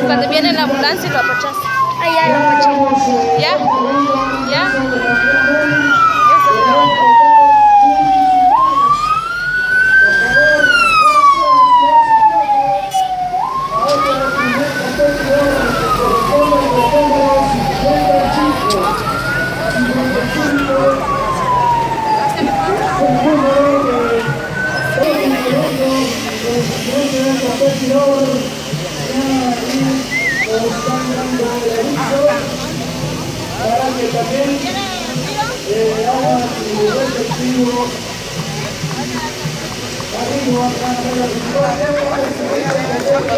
Cuando viene la ambulancia lo apachas. Ah, ya lo apaché. ¿Ya? ¿Ya? ¿Ya estás grabando? Para que también hagan su respectivo camino acá en la victoria. Al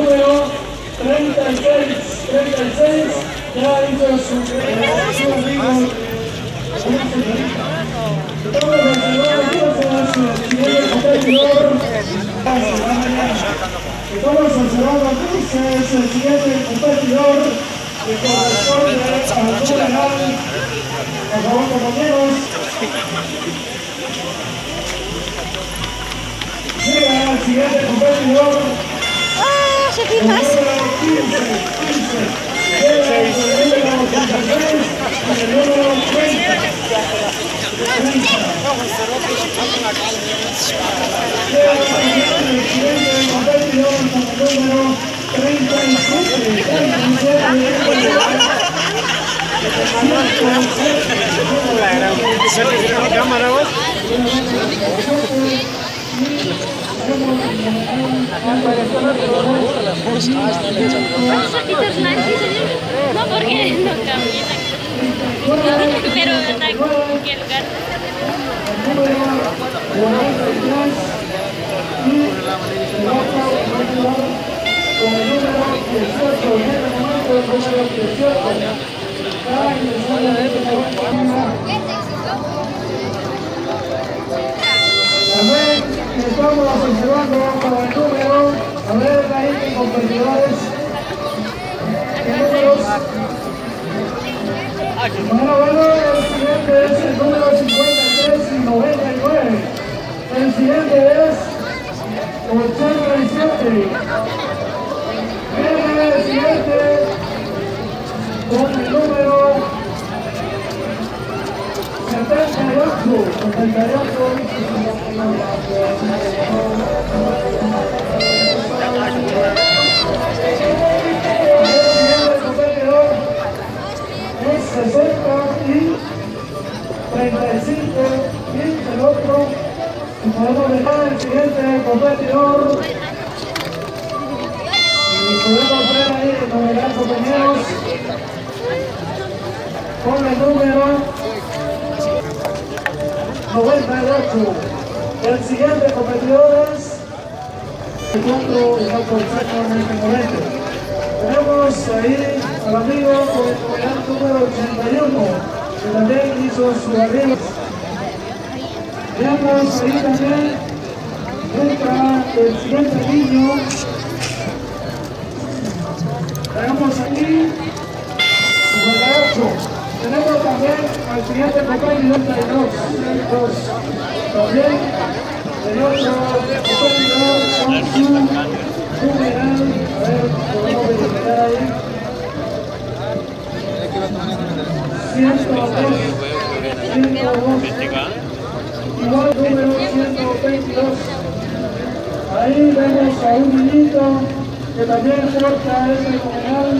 número 84. Estamos observando entonces el siguiente competidor que corresponde al general. Por favor, compañeros. Llega el siguiente competidor. ¡Ah! ¿Se filmas? Número 15. Llega el número 36 y el número 30. No, porque no caminan. Pero está en cualquier lugar. También estamos observando para el número, a ver, ahí competidores, números Bueno, el siguiente es el número 53 y 99. El siguiente es 87. Viene el siguiente con el número 78. 78. Es 60 y 35 y el otro, y podemos dejar el siguiente competidor y podemos ver ahí el numeral, compañeros, con el número 98. El siguiente competidor es el 4 y el consejo en este momento. Tenemos ahí al amigo con el numeral número 81, que también hizo su arribo. Veamos ahí también, entra el siguiente niño. Veamos aquí, 58. Tenemos también al siguiente competidor 32. También el otro competidor con su numeral, a ver, podemos verificar ahí. 102. Igual número 122. Ahí vemos a un niñito que también porta ese numeral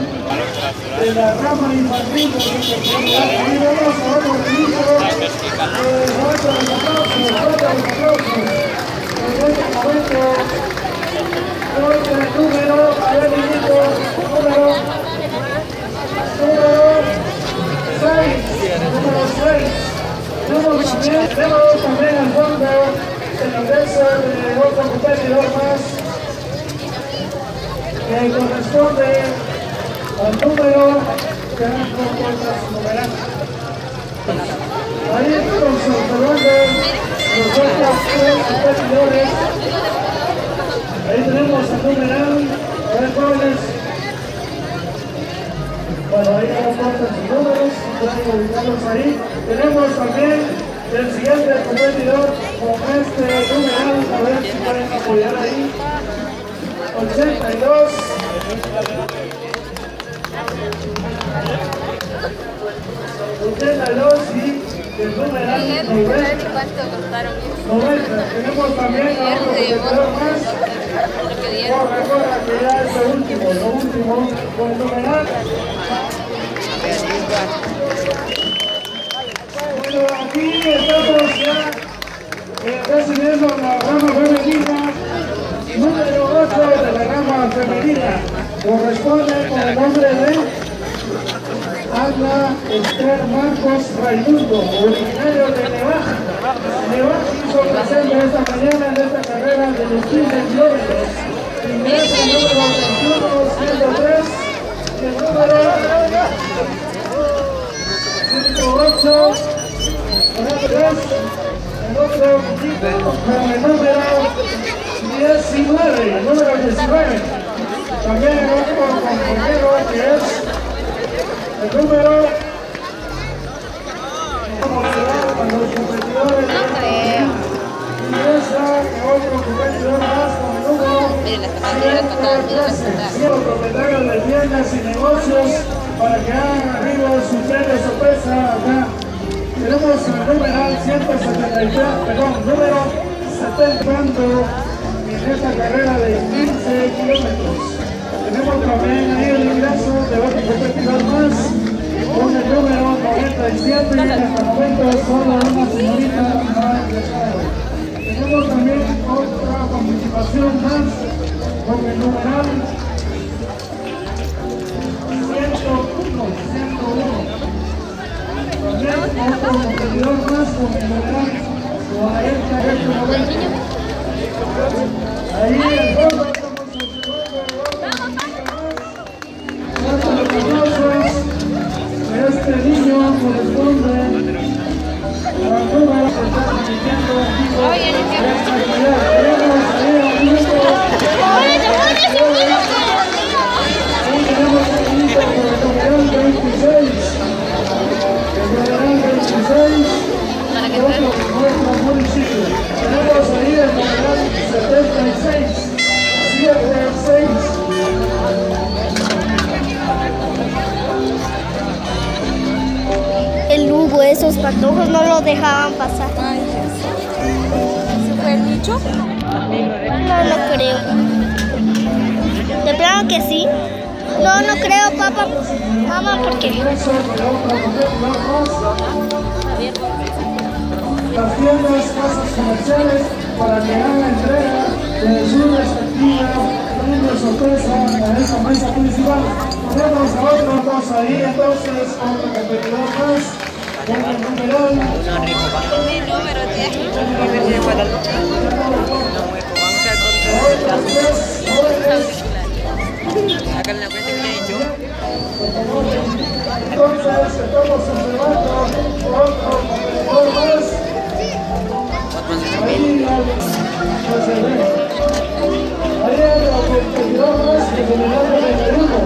de la rama infantil. Ahí vemos a otro niñito. Fuerte los aplausos. En este momento, fuerte el número, a ver niñito, número 6. Vemos también al fondo el ingreso de otro competidor más que corresponde al número que han propuesto su numeral. Ahí estamos observando los otros 3 competidores. Ahí tenemos el numeral, a ver jóvenes. Bueno, ahí ya nos faltan sus números, pueden ubicarlos ahí. Tenemos también el siguiente competidor con este numeral, a ver si pueden apoyar ahí. 82. 82 y el numeral 90. 90. Tenemos también a otro competidor más. Corre, que ya es lo último con el numeral. Bueno, aquí estamos ya recibiendo la rama femenina, número 8 de la rama femenina. Corresponde con el nombre de Ana Esther Marcos Raimundo, originario de Nevaja. Nevaja hizo presente esta mañana en esta carrera de los 15 kilómetros. Ingresa el número 21-103 y el número 108, el otro equipo con el número 19, el número 19. También el otro compañero que es el número, con los competidores ingresa otro competidor más con el número 113. Los propietarios de tiendas y negocios para que hagan arriba su premio sorpresa acá. Tenemos el numeral 173, perdón, número 70 en esta carrera de 15 kilómetros. Tenemos también ahí el ingreso de otro competidor más con el número 97 y hasta el momento solo una señorita ha ingresado. Tenemos también otra participación más con el numeral 101. También otro competidor más con el numeral 40. Ahí en el fondo estamos observando este niño corresponde al número que está transmitiendo esta actividad. Tenemos ahí al grupo. Ahí tenemos el grupo con el numeral 26. esos patojos no lo dejaban pasar. ¿Se fue el nicho? No, no creo. De plano que sí. No, no creo, papá. Mamá, ¿por qué? Las tiendas, casas comerciales, para que hagan entrega de su respectiva premio sorpresa a esta mesa municipal. Tenemos a otro dos ahí, entonces, otro competidor más, otro numeral. Acá en la cuenta que he dicho. Entonces, estamos observando otro competidor más. Ahí hay otro competidor más que se le da de 31.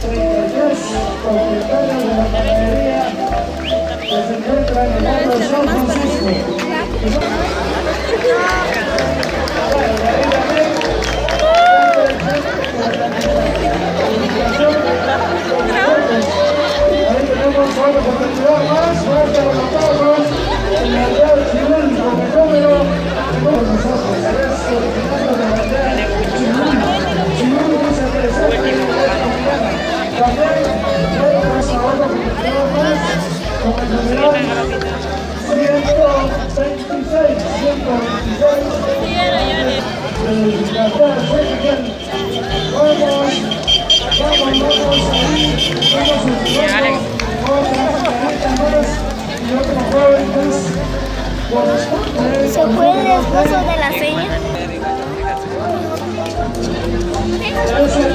33 propietarios de la panadería que se encuentran en el barrio San Francisco. Ahí tenemos otro competidor más, fuerte a los aplausos, en la aldea civil con el número con nosotros, es originario de la aldea civil, dice que es también tenemos a otro competidor más, con el numeral 126, la aldea civil. Vamos ahí, vamos observando otra carita más y otro joven más corresponde. ¿Se fue el esposo de la seña? Es el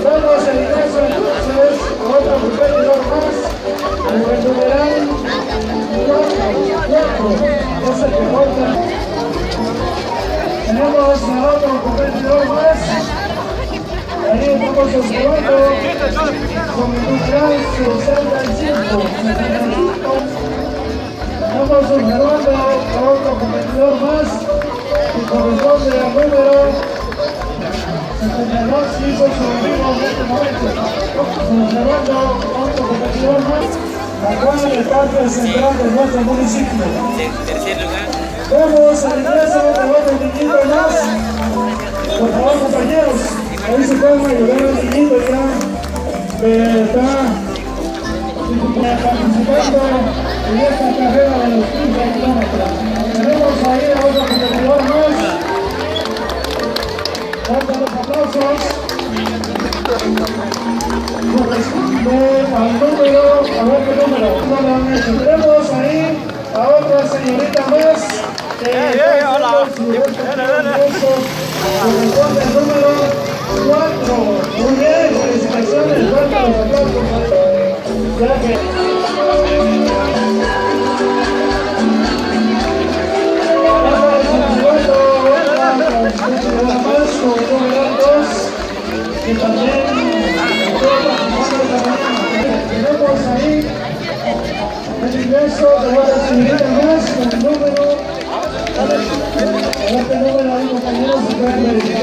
Vamos el ingreso entonces a otro competidor más, el numeral 4, es el que falta. Tenemos a otro competidor más, ahí estamos observando con el numeral 65. Estamos observando a otro competidor más que corresponde al número 72, hizo su amigo en este momento. Observando otro competidor más, la cual es parte central de nuestro municipio. Tercer lugar. Vemos el ingreso de otro niñito más. Por favor, compañeros, ahí se pueden ayudar al niñito ya que está participando en esta carrera de los 15 kilómetros. Tenemos ahí a otro competidor más. Fuerte los aplausos. Corresponde al número, a ver qué número. Tenemos ahí a otra señorita más que está haciendo su ingreso. Corresponde al número 4. Muy bien, felicitaciones, fuerte los aplausos. Ya que que también tenemos ahí el ingreso de otra señorita más con el número. A ver qué número ahí, compañeros, se pueden verificar.